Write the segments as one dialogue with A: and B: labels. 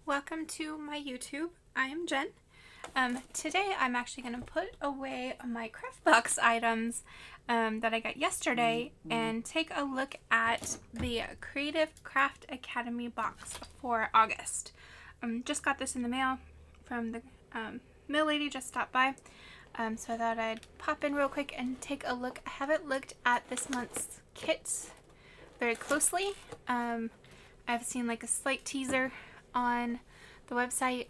A: welcome to my YouTube. I am Jen. Today I'm actually going to put away my craft box items that I got yesterday and take a look at the Creative Craft Academy box for August. Just got this in the mail from the mail lady, just stopped by. So I thought I'd pop in real quick and take a look. I haven't looked at this month's kits very closely. I've seen like a slight teaser on the website,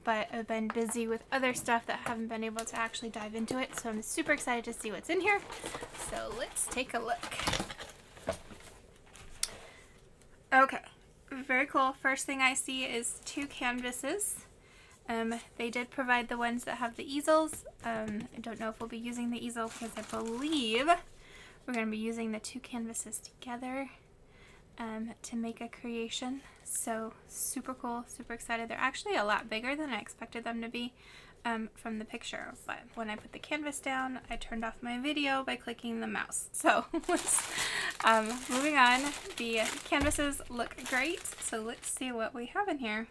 A: but I've been busy with other stuff that I haven't been able to actually dive into it, so I'm super excited to see what's in here. So let's take a look. Okay, very cool. First thing I see is 2 canvases. They did provide the ones that have the easels. I don't know if we'll be using the easel because I believe we're going to be using the 2 canvases together to make a creation. So super cool, super excited. They're actually a lot bigger than I expected them to be from the picture, but when I put the canvas down, I turned off my video by clicking the mouse. So let's moving on. The canvases look great, so let's see what we have in here.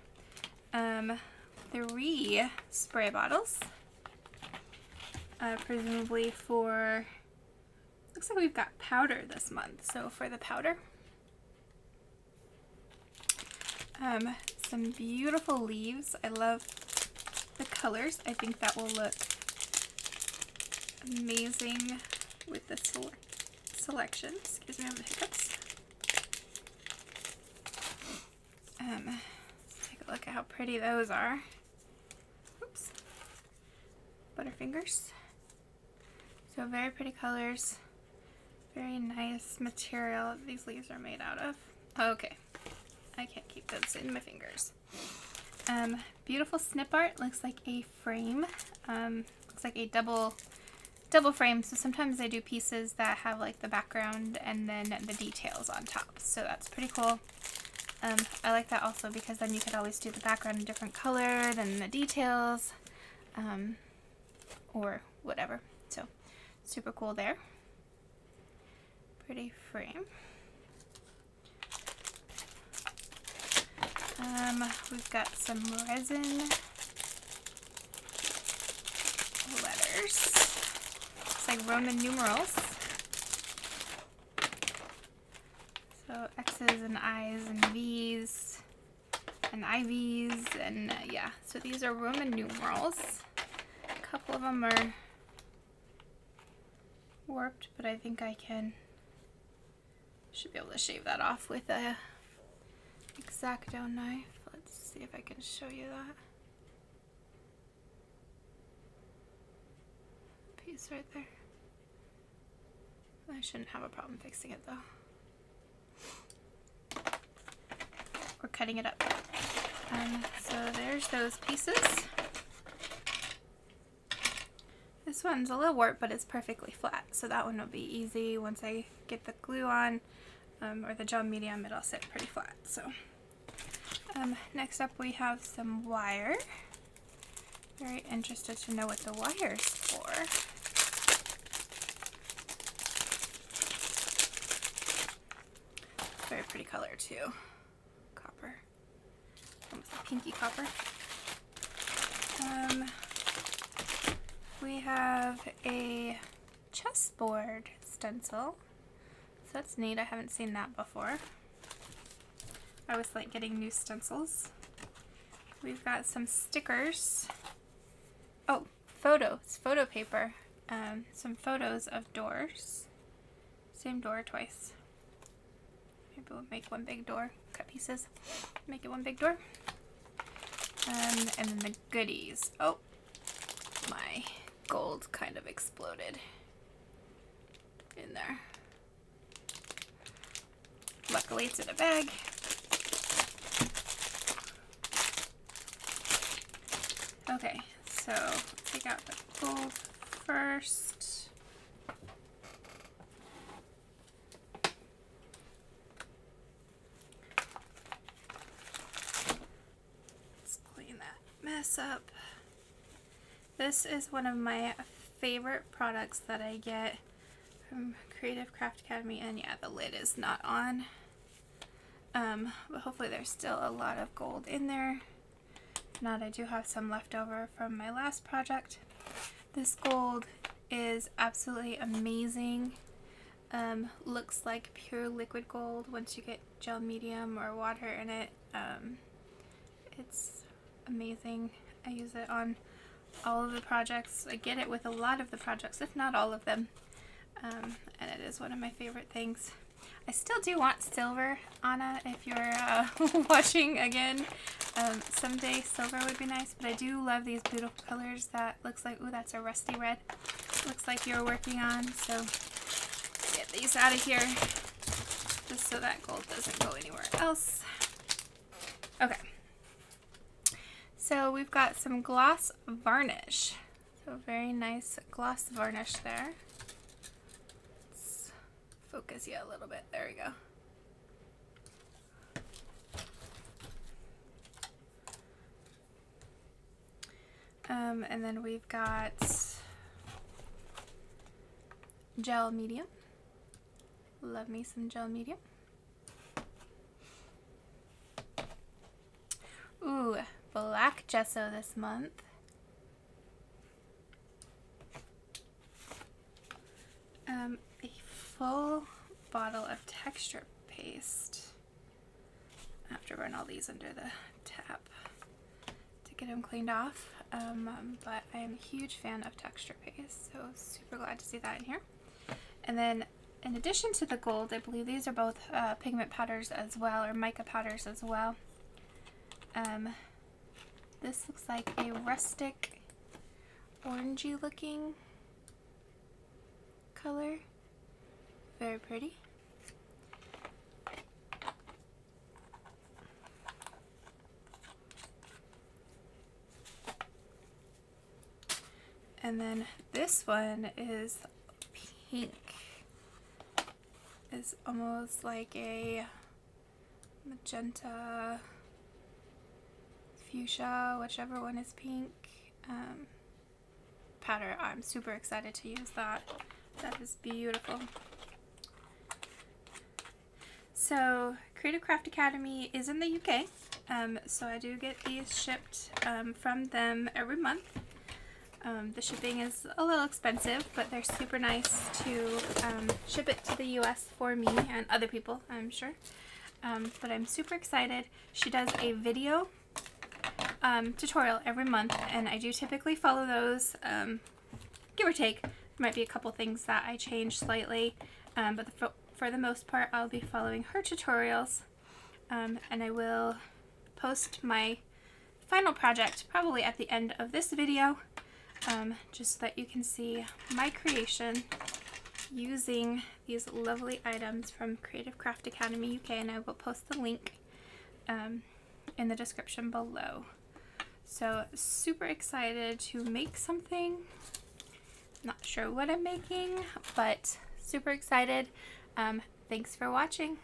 A: 3 spray bottles, presumably for, looks like we've got powder this month, so for the powder. Some beautiful leaves. I love the colors. I think that will look amazing with the selection. Excuse me, I'm the hiccups. Let's take a look at how pretty those are. Oops. Butterfingers. So very pretty colors. Very nice material these leaves are made out of. Okay. I can't keep those in my fingers. Beautiful snip art. Looks like a frame. Looks like a double frame. So sometimes I do pieces that have like the background and then the details on top. So that's pretty cool. I like that also because then you could always do the background a different color than the details, or whatever. So super cool there. Pretty frame. We've got some resin letters. It's like Roman numerals. So X's and I's and V's and IV's and yeah. So these are Roman numerals. A couple of them are warped, but I think I should be able to shave that off with a X-Acto knife. Let's see if I can show you that piece right there. I shouldn't have a problem fixing it though. Or cutting it up. So there's those pieces. This one's a little warped, but it's perfectly flat, so that one will be easy. Once I get the glue on, or the gel medium, it'll sit pretty flat. So next up we have some wire. Very interested to know what the wire's for. Very pretty color too. Copper. Almost like pinky copper. We have a chessboard stencil. So that's neat. I haven't seen that before. I always like getting new stencils. We've got some stickers. Oh, photos. Photo paper. Some photos of doors. Same door twice. Maybe we'll make one big door. Cut pieces. Make it one big door. And then the goodies. Oh, my gold kind of exploded in there. Luckily it's in a bag. Okay, so take out the gold first. Let's clean that mess up. This is one of my favorite products that I get from Creative Craft Academy, and yeah, the lid is not on. But hopefully there's still a lot of gold in there. If not, I do have some left over from my last project. This gold is absolutely amazing. Looks like pure liquid gold once you get gel medium or water in it. It's amazing. I use it on all of the projects. I get it with a lot of the projects, if not all of them. And it is one of my favorite things. I still do want silver, Anna, if you're watching again. Someday silver would be nice, but I do love these beautiful colors that looks like, ooh, that's a rusty red. Looks like you're working on, so get these out of here just so that gold doesn't go anywhere else. Okay. So we've got some gloss varnish. So very nice gloss varnish there. Let's focus you a little bit. There we go. And then we've got gel medium. Love me some gel medium. Ooh, black gesso this month. A full bottle of texture paste. I have to run all these under the tap to get them cleaned off. But I am a huge fan of texture paste, so super glad to see that in here. And then in addition to the gold, I believe these are both pigment powders as well, or mica powders as well. This looks like a rustic orangey looking color. Very pretty. And then this one is pink. It's almost like a magenta, fuchsia, whichever one is pink, powder. I'm super excited to use that. That is beautiful. So Creative Craft Academy is in the UK, so I do get these shipped from them every month. The shipping is a little expensive, but they're super nice to ship it to the US for me and other people, I'm sure. But I'm super excited. She does a video tutorial every month, and I do typically follow those, give or take. There might be a couple things that I change slightly, but for the most part I'll be following her tutorials, and I will post my final project probably at the end of this video, just so that you can see my creation using these lovely items from Creative Craft Academy UK, and I will post the link in the description below. So super excited to make something. Not sure what I'm making, but super excited. Thanks for watching.